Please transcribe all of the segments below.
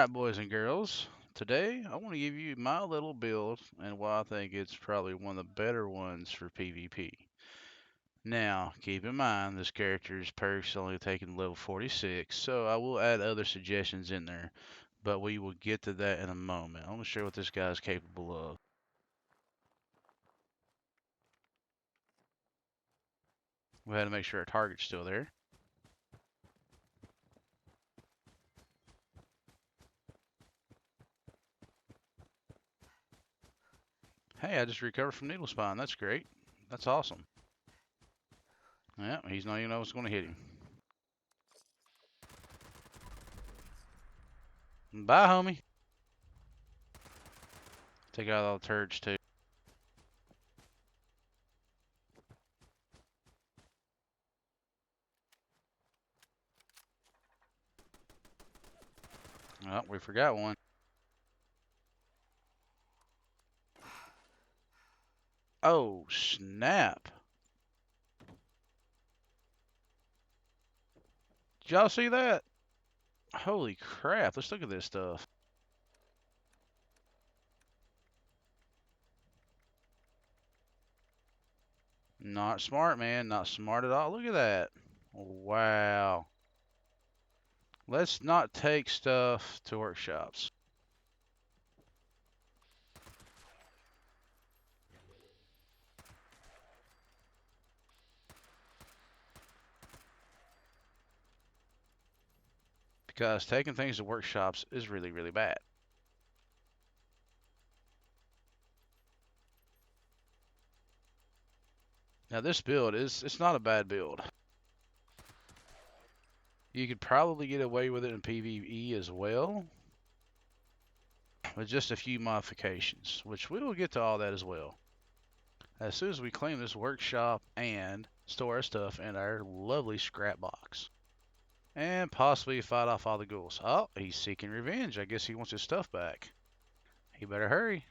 Alright, boys and girls, today I want to give you my little build and why I think it's probably one of the better ones for PvP. Now, keep in mind this character's perks only taking level 46, so I will add other suggestions in there, but we will get to that in a moment. I'm going to show you what this guy is capable of. We had to make sure our target's still there. Hey, I just recovered from needle spine. That's great. That's awesome. Yeah, he's not even know what's going to hit him. Bye, homie. Take out all the turds, too. Oh, we forgot one. Oh, snap. Did y'all see that? Holy crap, let's look at this stuff. Not smart, man. Not smart at all. Look at that. Wow. Let's not take stuff to workshops. Because taking things to workshops is really, really bad. Now this build it's not a bad build. You could probably get away with it in PvE as well, with just a few modifications, which we will get to all that as well. As soon as we claim this workshop and store our stuff in our lovely scrap box. And possibly fight off all the ghouls. Oh, he's seeking revenge. I guess he wants his stuff back. He better hurry.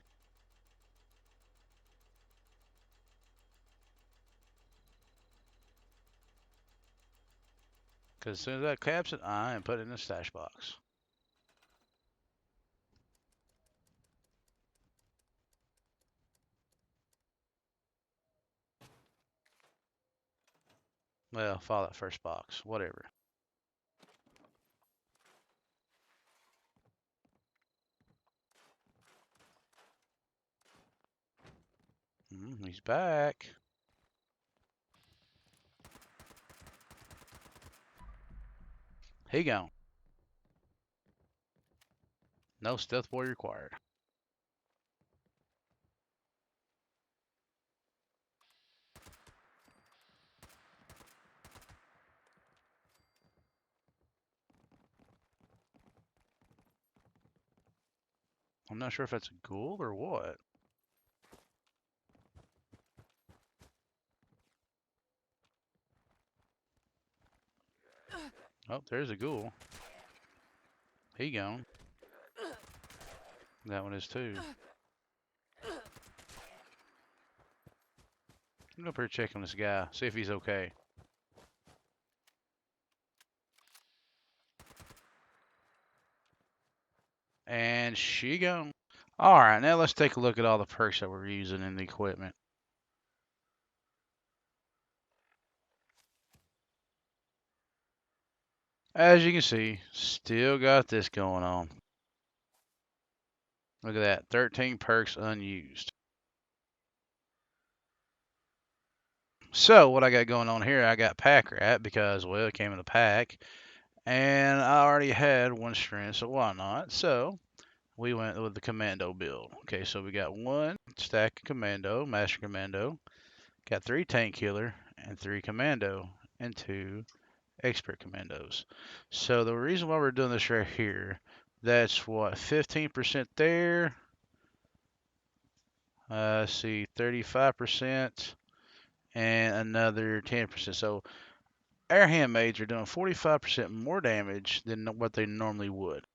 Because as soon as that caps it, I am putting it in the stash box. Well, file that first box. Whatever. He's back. He gone. No stealth boy required. I'm not sure if that's a ghoul or what. Oh, there's a ghoul. He gone. That one is too. I'm up here checking this guy, see if he's okay. And she gone. Alright, now let's take a look at all the perks that we're using in the equipment. As you can see, still got this going on. Look at that, 13 perks unused. So what I got going on here, I got pack rat because, well, it came in a pack. And I already had one strength, so why not? So we went with the commando build. Okay, so we got one stack of commando, master commando, got 3 tank killer, and 3 commando, and 2 expert commandos. So the reason why we're doing this right here, that's what, 15% there. See, 35% and another 10%. So our handmaids are doing 45% more damage than what they normally would.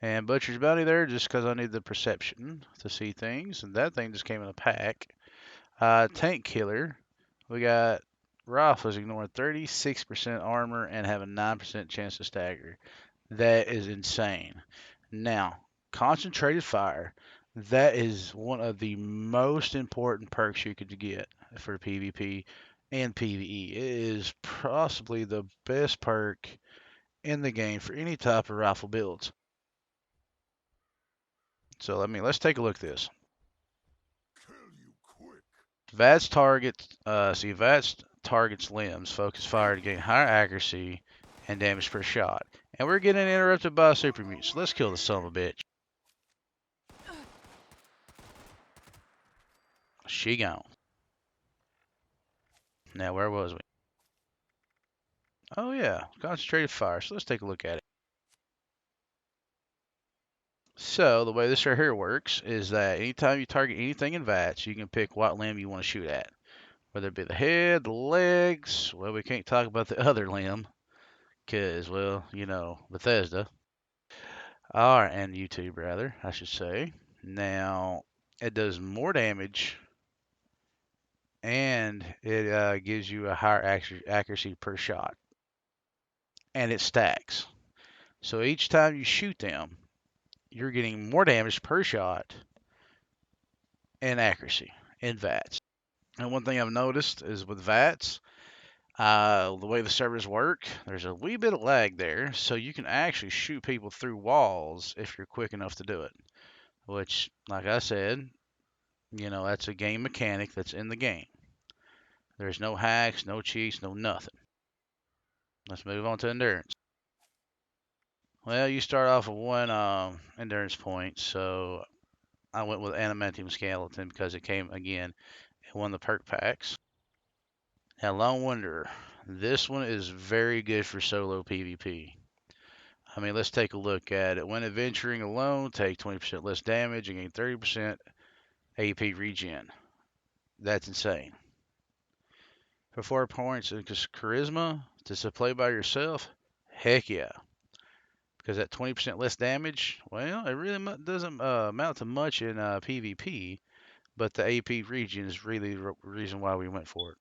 And Butcher's Bounty there just because I need the perception to see things. And that thing just came in a pack. Tank Killer. We got Rifles ignoring 36% armor and have a 9% chance to stagger. That is insane. Now, concentrated fire, that is one of the most important perks you could get for PvP and PvE. It is possibly the best perk in the game for any type of rifle builds. So let's take a look at this. VATS targets limbs, focus fire to gain higher accuracy and damage per shot. And we're getting interrupted by a super mute, so let's kill the son of a bitch. She gone. Now, where was we? Oh yeah, concentrated fire. So let's take a look at it. So the way this right here works is that anytime you target anything in VATS, you can pick what limb you want to shoot at. Whether it be the head, the legs, well, we can't talk about the other limb, because, well, Bethesda. Alright, and YouTube, rather, I should say. Now, it does more damage, and it gives you a higher accuracy per shot. And it stacks. So each time you shoot them, you're getting more damage per shot and accuracy in VATS. And one thing I've noticed is with VATS, the way the servers work, there's a wee bit of lag there, so you can actually shoot people through walls if you're quick enough to do it. Which, like I said, that's a game mechanic that's in the game. There's no hacks, no cheats, no nothing. Let's move on to endurance. Well, you start off with one endurance point, so I went with Adamantium Skeleton because it came again in one of the perk packs. Now, Lone Wanderer. This one is very good for solo PvP. I mean, let's take a look at it. When adventuring alone, take 20% less damage and gain 30% AP regen. That's insane. For 4 points in charisma, to play by yourself, heck yeah. Because that 20% less damage, well, it really doesn't amount to much in PvP, but the AP regen is really the reason why we went for it.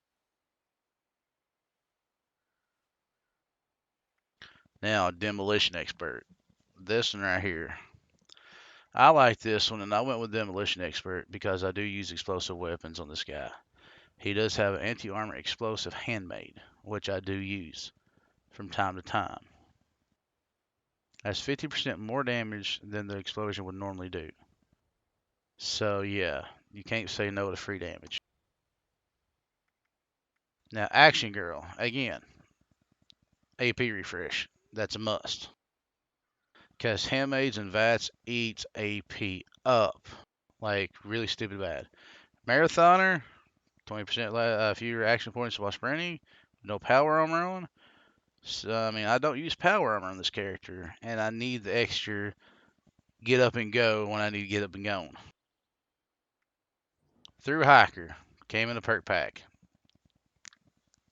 Now, Demolition Expert. This one right here. I like this one, and I went with Demolition Expert because I do use explosive weapons on this guy. He does have an anti-armor explosive handmade, which I do use from time to time. That's 50% more damage than the explosion would normally do. So yeah, you can't say no to free damage. Now, Action Girl, again, AP refresh. That's a must. Because handmaids and VATS eats AP up. Like, really stupid bad. Marathoner, 20% fewer action points while sprinting. No power armor on. So, I mean, I don't use power armor on this character. And I need the extra get up and go when I need to get up and go. Through Hiker. Came in a perk pack.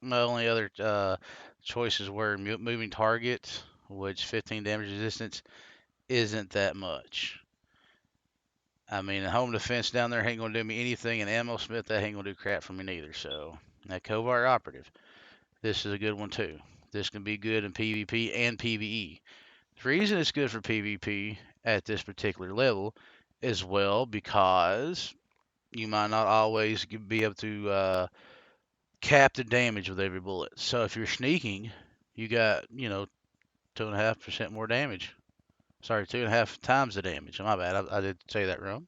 My only other choices were moving target, which 15 damage resistance isn't that much. I mean, home defense down there ain't gonna do me anything, and ammo smith that ain't gonna do crap for me neither. So that covert operative, this is a good one too. This can be good in PvP and PvE. The reason it's good for PvP at this particular level is well because you might not always be able to cap the damage with every bullet. So if you're sneaking, you got 2.5% more damage. Sorry, 2.5 times the damage. My bad. I did say that wrong.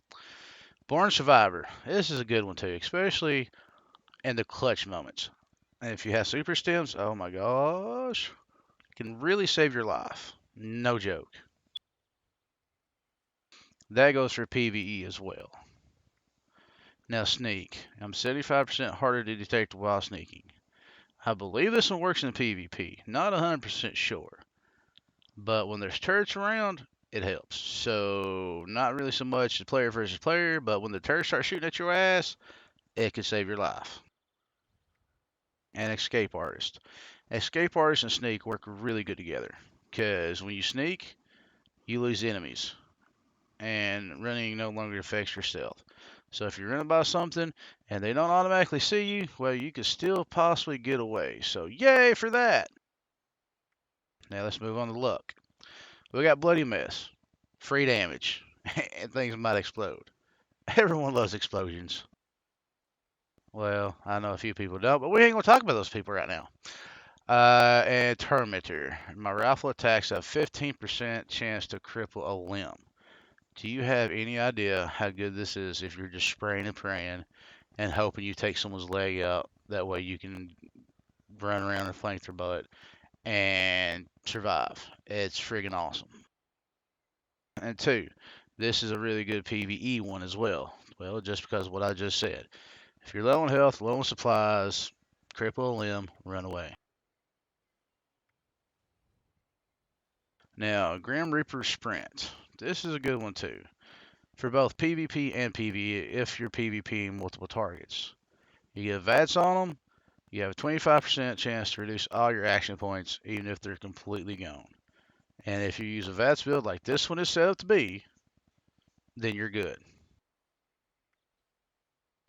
Born Survivor. This is a good one too, especially in the clutch moments. And if you have super stems, oh my gosh, it can really save your life. No joke. That goes for PvE as well. Now sneak. I'm 75% harder to detect while sneaking. I believe this one works in PvP. Not 100% sure. But when there's turrets around, it helps. So not really so much player versus player, but when the turrets start shooting at your ass, it can save your life. And escape artist. Escape artist and sneak work really good together. Because when you sneak, you lose enemies. And running no longer affects your stealth. So if you're running by something and they don't automatically see you, well, you could still possibly get away. So yay for that. Now let's move on to luck. We got Bloody Mess, free damage, and things might explode. Everyone loves explosions. Well, I know a few people don't, but we ain't gonna talk about those people right now. And Tormentor. My rifle attacks have 15% chance to cripple a limb. Do you have any idea how good this is if you're just spraying and praying and hoping you take someone's leg out? That way you can run around and flank their butt and survive. It's friggin' awesome. And two, this is a really good PvE one as well. Well, just because of what I just said. If you're low on health, low on supplies, cripple a limb, run away. Now, Grim Reaper Sprint. This is a good one too. For both PvP and PvE, if you're PvPing multiple targets. You get VATS on them, you have a 25% chance to reduce all your action points, even if they're completely gone. And if you use a VATS build like this one is set up to be, then you're good.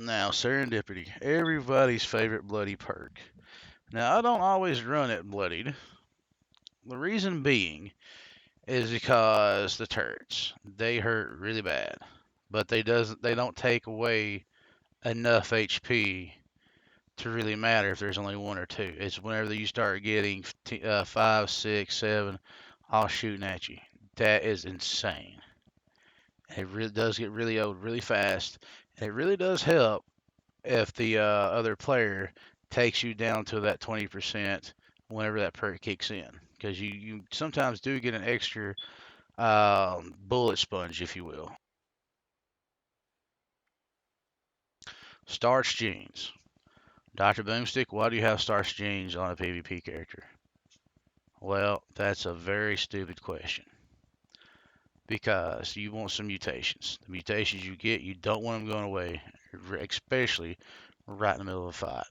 Now, Serendipity, everybody's favorite bloody perk. Now, I don't always run it bloodied. The reason being is because the turrets, they hurt really bad, but they don't take away enough HP to really matter if there's only one or two. It's whenever you start getting 5, 6, 7, all shooting at you. That is insane. It really does get really old really fast. And it really does help if the other player takes you down to that 20% whenever that perk kicks in. Because you sometimes do get an extra bullet sponge, if you will. Starch Jeans. Dr. Boomstick, why do you have Starch Jeans on a PvP character? Well, that's a very stupid question. Because you want some mutations. The mutations you get, you don't want them going away, especially right in the middle of a fight.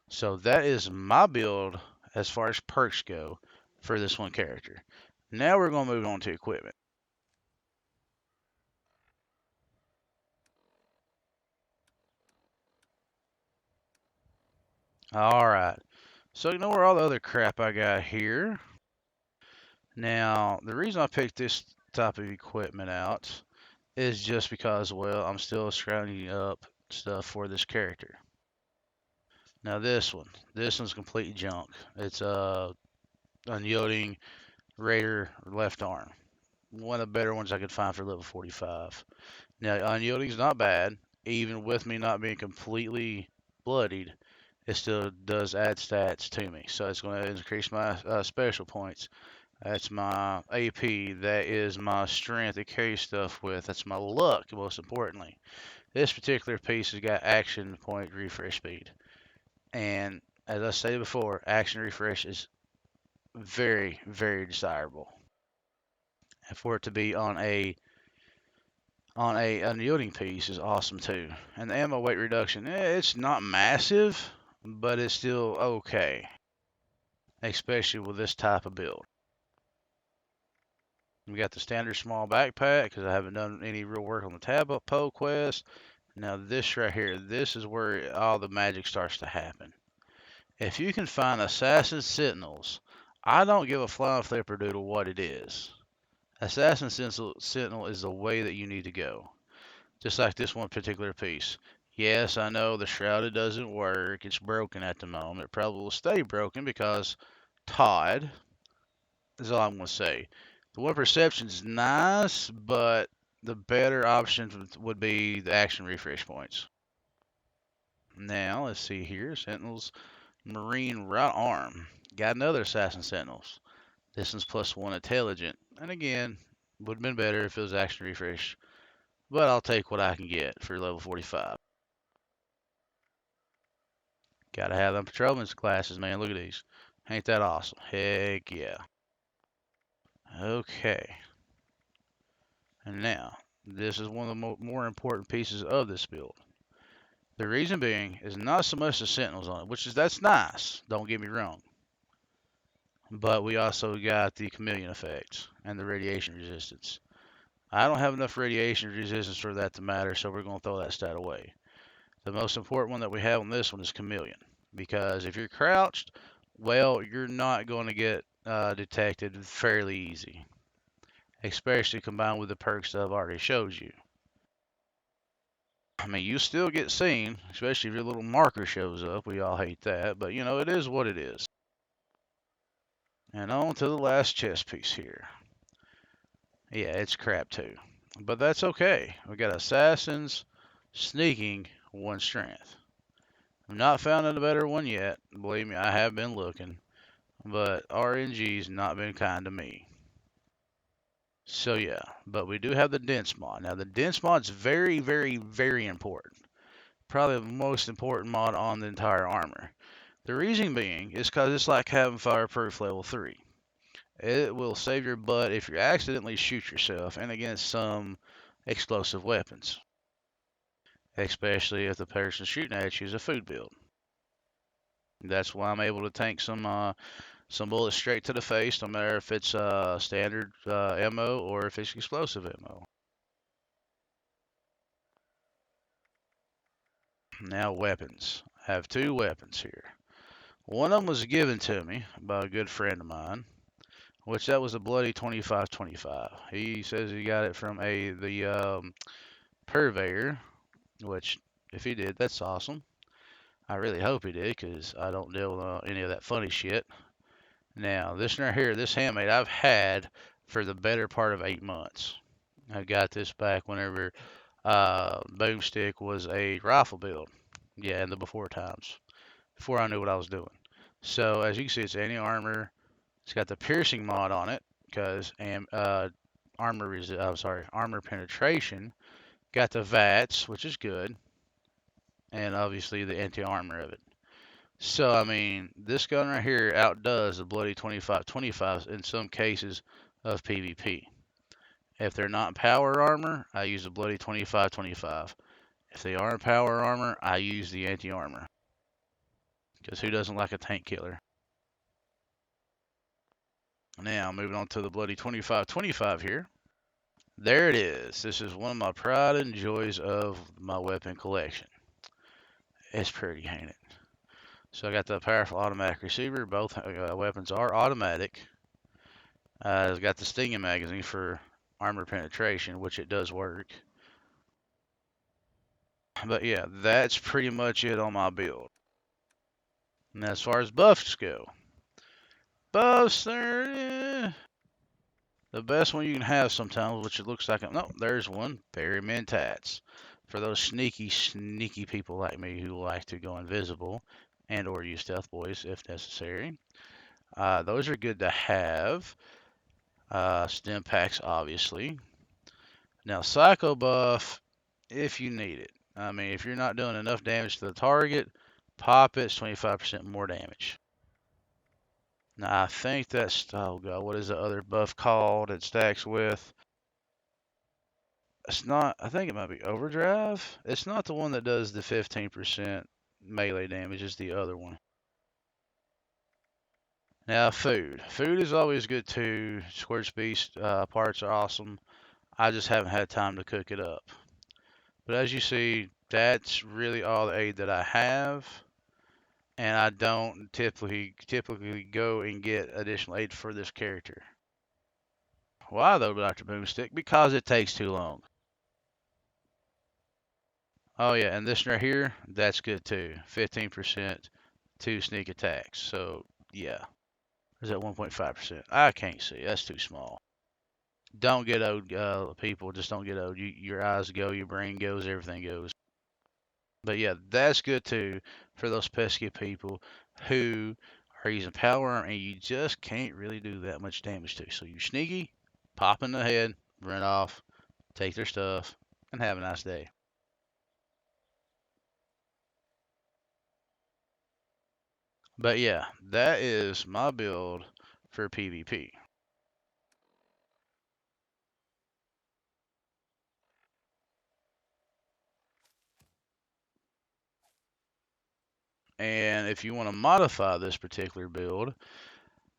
So that is my build as far as perks go for this one character. Now we're going to move on to equipment. Alright, so ignore all the other crap I got here. Now, the reason I picked this type of equipment out is just because, well, I'm still scrounging up stuff for this character. Now this one's complete junk. It's a unyielding Raider left arm. One of the better ones I could find for level 45. Now unyielding's not bad, even with me not being completely bloodied. It still does add stats to me, so it's going to increase my special points. That's my AP. That is my strength to carry stuff with. That's my luck, most importantly. This particular piece has got action point refresh speed. And as I stated before, action refresh is very, very desirable. And for it to be on a unyielding piece is awesome too. And the ammo weight reduction, it's not massive, but it's still okay. Especially with this type of build. We got the standard small backpack because I haven't done any real work on the tadpole quest. Now this right here, this is where all the magic starts to happen. If you can find Assassin Sentinels, I don't give a flying flipperdoodle what it is. Assassin Sentinel is the way that you need to go. Just like this one particular piece. Yes, I know the shrouded doesn't work. It's broken at the moment. It probably will stay broken because Todd is all I'm going to say. The one perception is nice, but the better option would be the action refresh points. Now, let's see here. Sentinels, Marine right arm. Got another Assassin Sentinels. This one's +1 intelligent. And again, would have been better if it was action refresh. But I'll take what I can get for level 45. Gotta have them patrolman's classes, man. Look at these. Ain't that awesome? Heck yeah. Okay. And now, this is one of the more important pieces of this build. The reason being is not so much the sentinels on it, that's nice. Don't get me wrong. But we also got the chameleon effect and the radiation resistance. I don't have enough radiation resistance for that to matter, so we're going to throw that stat away. The most important one that we have on this one is chameleon. Because if you're crouched, well, you're not going to get detected fairly easy, especially combined with the perks that I've already showed you. I mean, you still get seen, especially if your little marker shows up. We all hate that, but you know, it is what it is. And on to the last chess piece here. Yeah, it's crap too. But that's okay. We got assassins, sneaking, one strength. I've not found a better one yet. Believe me, I have been looking. But RNG's not been kind to me. So yeah, but we do have the dense mod. Now the dense mod's very, very, very important. Probably the most important mod on the entire armor. The reason being is because it's like having fireproof level 3. It will save your butt if you accidentally shoot yourself and against some explosive weapons. Especially if the person shooting at you is a food build. That's why I'm able to tank some bullets straight to the face, no matter if it's standard ammo or if it's explosive ammo. Now weapons. I have two weapons here. One of them was given to me by a good friend of mine, which that was a bloody 25-25. He says he got it from the purveyor, which if he did, that's awesome. I really hope he did, because I don't deal with any of that funny shit. Now, this right here, this handmade, I've had for the better part of 8 months. I got this back whenever BoomStick was a rifle build. Yeah, in the before times, before I knew what I was doing. So, as you can see, it's anti-armor. It's got the piercing mod on it, because armor penetration. Got the VATS, which is good, and obviously the anti-armor of it. So, I mean, this gun right here outdoes the bloody 25-25 in some cases of PvP. If they're not power armor, I use the bloody 25-25. If they are power armor, I use the anti-armor. Because who doesn't like a tank killer? Now, moving on to the bloody 25-25 here. There it is. This is one of my pride and joys of my weapon collection. It's pretty, ain't it? So I got the powerful automatic receiver. Both weapons are automatic. It's got the stinging magazine for armor penetration, which it does work. But yeah, that's pretty much it on my build. And as far as buffs go, buffs, the best one you can have sometimes, which it looks like, no, there's one, Berry Mentats. For those sneaky, sneaky people like me who like to go invisible and or use stealth boys if necessary. Those are good to have. Stim packs, obviously. Now, Psycho buff, if you need it. I mean, if you're not doing enough damage to the target, pop it, it's 25% more damage. Now, I think that's, oh god, what is the other buff called it stacks with? It's not, I think it might be Overdrive. It's not the one that does the 15% melee damage, it's the other one. Now, food. Food is always good too. Squirt Beast parts are awesome. I just haven't had time to cook it up. But as you see, that's really all the aid that I have. And I don't typically go and get additional aid for this character. Why though, Dr. Boomstick? Because it takes too long. Oh yeah, and this right here, that's good too. 15% to sneak attacks. So yeah. Is that 1.5%? I can't see. That's too small. Don't get owed, people. Just don't get owed. Your eyes go, your brain goes, everything goes. But yeah, that's good too for those pesky people who are using power armor and you just can't really do that much damage to. So you sneaky, pop in the head, run off, take their stuff, and have a nice day. But yeah, that is my build for PvP. And if you want to modify this particular build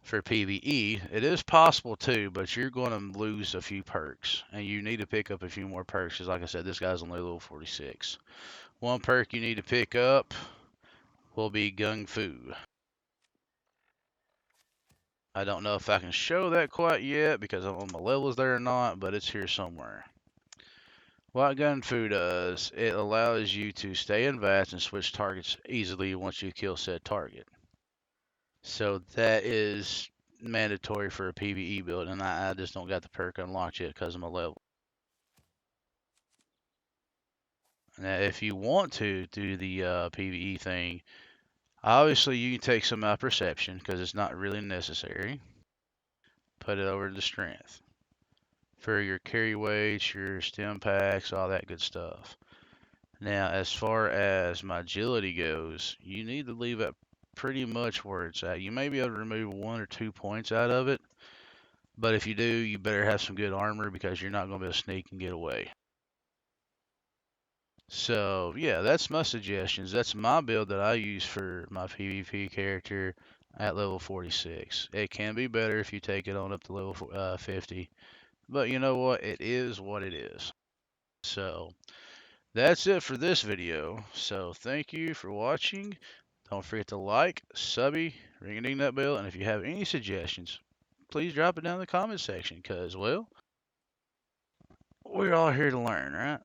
for PvE, it is possible too, but you're going to lose a few perks. And you need to pick up a few more perks, because like I said, this guy's only level 46. One perk you need to pick up will be Gung Fu. I don't know if I can show that quite yet because I don't know if my level is there or not, but it's here somewhere. What Gun Fu does, it allows you to stay in VATS and switch targets easily once you kill said target. So that is mandatory for a PvE build, and I just don't got the perk unlocked yet because of my level. Now, if you want to do the PvE thing, obviously you can take some out perception because it's not really necessary. Put it over to strength for your carry weights, your stim packs, all that good stuff. Now, as far as my agility goes, you need to leave it pretty much where it's at. You may be able to remove 1 or 2 points out of it, but if you do, you better have some good armor because you're not going to be able to sneak and get away. So, yeah, that's my suggestions. That's my build that I use for my PvP character at level 46. It can be better if you take it on up to level 50, but you know what? It is what it is. So, that's it for this video. So, thank you for watching. Don't forget to like, subby, ring a ding that bell, and if you have any suggestions, please drop it down in the comment section because, well, we're all here to learn, right?